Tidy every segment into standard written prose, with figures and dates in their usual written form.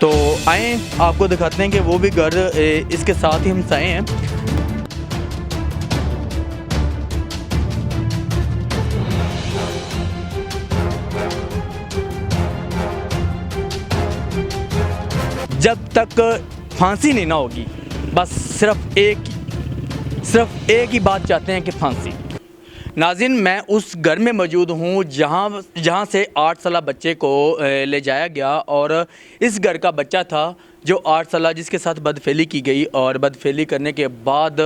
तो आए आपको दिखाते हैं कि वो भी घर इसके साथ ही हम साए हैं। जब तक फांसी नहीं ना होगी, बस सिर्फ एक ही बात चाहते हैं कि फांसी। नाज़रीन, मैं उस घर में मौजूद हूँ जहाँ से 8 साल बच्चे को ले जाया गया और इस घर का बच्चा था जो 8 साल जिसके साथ बदफेली की गई और बदफेली करने के बाद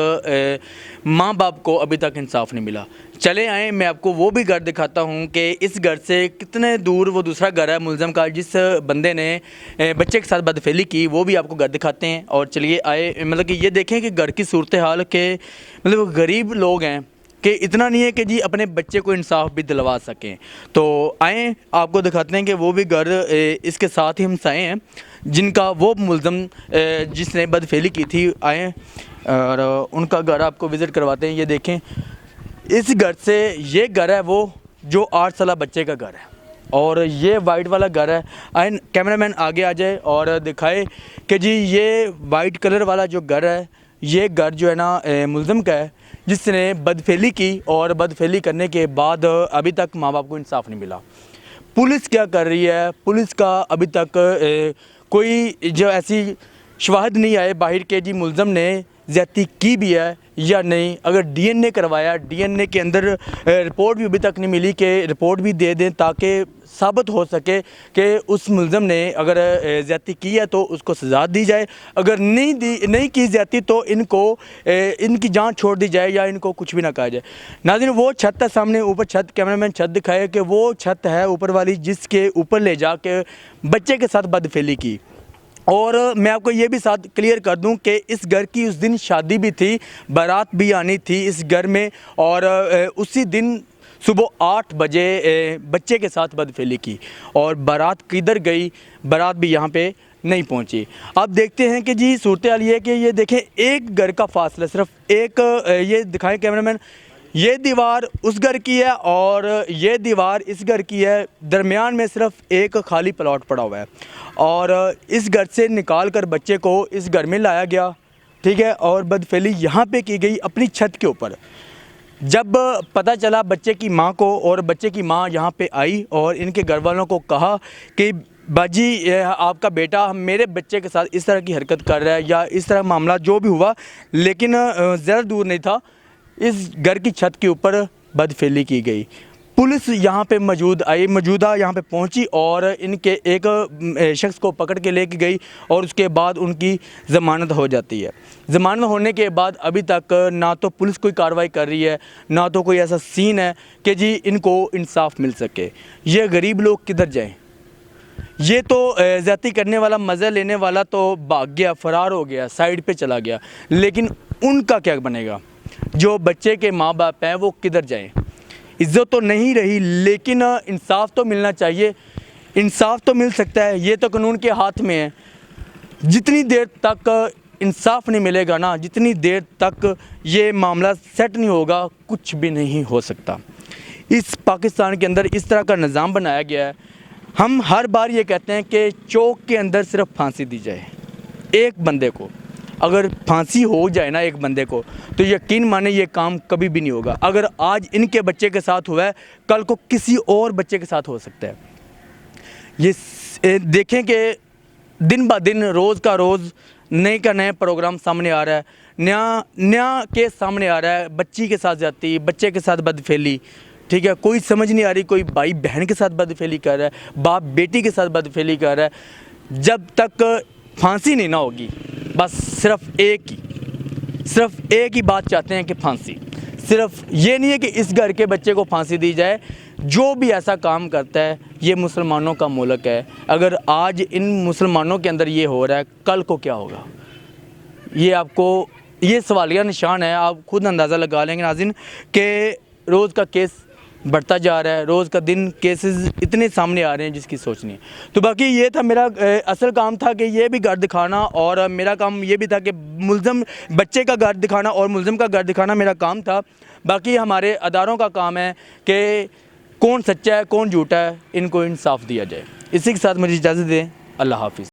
माँ बाप को अभी तक इंसाफ नहीं मिला। चले आए मैं आपको वो भी घर दिखाता हूँ कि इस घर से कितने दूर वो दूसरा घर है मुलज़म का जिस बंदे ने बच्चे के साथ बदफेली की, वो भी आपको घर दिखाते हैं। और चलिए आए, मतलब कि ये देखें कि घर की सूरत हाल के मतलब गरीब लोग हैं कि इतना नहीं है कि जी अपने बच्चे को इंसाफ भी दिलवा सकें। तो आए आपको दिखाते हैं कि वो भी घर इसके साथ ही हम साए हैं जिनका वो मुलज़म जिसने बदफेली की थी। आए और उनका घर आपको विज़िट करवाते हैं। ये देखें, इस घर से ये घर है वो जो 8 साल बच्चे का घर है और ये वाइट वाला घर है। आए कैमरामैन आगे आ जाए और दिखाए कि जी ये वाइट कलर वाला जो घर है, ये घर जो है ना मुलज़म का है जिसने बदफेली की और बदफेली करने के बाद अभी तक माँ बाप को इंसाफ नहीं मिला। पुलिस क्या कर रही है? पुलिस का अभी तक कोई जो ऐसी शवाहद नहीं आए बाहर के जी मुलज़म ने ज़्यादती की भी है या नहीं। अगर डीएनए करवाया, डीएनए के अंदर रिपोर्ट भी अभी तक नहीं मिली कि रिपोर्ट भी दे दें ताकि साबित हो सके कि उस मुलज़म ने अगर ज़्यादती की है तो उसको सज़ा दी जाए, अगर नहीं की ज़्यादती तो इनकी जान छोड़ दी जाए या इनको कुछ भी ना कहा जाए। नाज़रीन, वो छत है सामने, ऊपर छत, कैमरामैन छत दिखाए कि वो छत है ऊपर वाली जिसके ऊपर ले जा के बच्चे के साथ बदफेली की। और मैं आपको ये भी साथ क्लियर कर दूं कि इस घर की उस दिन शादी भी थी, बारात भी आनी थी इस घर में और उसी दिन सुबह 8 बजे बच्चे के साथ बदफेली की और बारात किधर गई? बारात भी यहाँ पे नहीं पहुँची। अब देखते हैं कि जी सूरत हाल ये है कि ये देखें, एक घर का फासला सिर्फ एक, ये दिखाएं कैमरामैन, ये दीवार उस घर की है और ये दीवार इस घर की है, दरमियान में सिर्फ एक खाली प्लॉट पड़ा हुआ है और इस घर से निकाल कर बच्चे को इस घर में लाया गया, ठीक है, और बदफेली यहाँ पे की गई अपनी छत के ऊपर। जब पता चला बच्चे की माँ को और बच्चे की माँ यहाँ पे आई और इनके घर वालों को कहा कि बाजी आपका बेटा मेरे बच्चे के साथ इस तरह की हरकत कर रहा है या इस तरह मामला जो भी हुआ, लेकिन ज़्यादा दूर नहीं था, इस घर की छत के ऊपर बदफेली की गई। पुलिस यहाँ पे मौजूदा यहाँ पे पहुँची और इनके एक शख्स को पकड़ के लेके गई और उसके बाद उनकी ज़मानत हो जाती है। ज़मानत होने के बाद अभी तक ना तो पुलिस कोई कार्रवाई कर रही है, ना तो कोई ऐसा सीन है कि जी इनको इंसाफ मिल सके। ये गरीब लोग किधर जाएं? ये तो ज़्यादती करने वाला, मज़ा लेने वाला तो भाग गया, फ़रार हो गया, साइड पे चला गया, लेकिन उनका क्या बनेगा? जो बच्चे के माँ बाप हैं वो किधर जाएं? इज़्ज़त तो नहीं रही, लेकिन इंसाफ तो मिलना चाहिए। इंसाफ तो मिल सकता है, ये तो कानून के हाथ में है। जितनी देर तक इंसाफ नहीं मिलेगा ना, जितनी देर तक ये मामला सेट नहीं होगा, कुछ भी नहीं हो सकता। इस पाकिस्तान के अंदर इस तरह का निज़ाम बनाया गया है। हम हर बार ये कहते हैं कि चौक के अंदर सिर्फ फांसी दी जाए एक बंदे को। अगर फांसी हो जाए ना एक बंदे को तो यकीन माने ये काम कभी भी नहीं होगा। अगर आज इनके बच्चे के साथ हुआ है, कल को किसी और बच्चे के साथ हो सकता है। ये देखें कि दिन ब दिन, रोज़ का रोज़ नए का नया प्रोग्राम सामने आ रहा है, नया केस सामने आ रहा है। बच्ची के साथ जाती, बच्चे के साथ बदफेली, ठीक है, कोई समझ नहीं आ रही, कोई भाई बहन के साथ बदफेली कर रहा है, बाप बेटी के साथ बदफेली कर रहा है। जब तक फांसी नहीं ना होगी, बस सिर्फ एक ही बात चाहते हैं कि फांसी। सिर्फ ये नहीं है कि इस घर के बच्चे को फांसी दी जाए, जो भी ऐसा काम करता है, ये मुसलमानों का मुल्क है। अगर आज इन मुसलमानों के अंदर ये हो रहा है, कल को क्या होगा? ये सवालिया निशान है। आप खुद अंदाज़ा लगा लेंगे नाज़रीन कि रोज़ का केस बढ़ता जा रहा है, रोज़ का दिन केसेस इतने सामने आ रहे हैं जिसकी सोच नहीं। तो बाकी ये था मेरा असल काम था कि ये भी घर दिखाना, और मेरा काम ये भी था कि मुलज़म बच्चे का घर दिखाना और मुलज़म का घर दिखाना मेरा काम था। बाकी हमारे अदारों का काम है कि कौन सच्चा है कौन झूठा है, इनको इंसाफ दिया जाए। इसी के साथ मुझे इजाज़त दें। अल्लाह हाफ़िज़।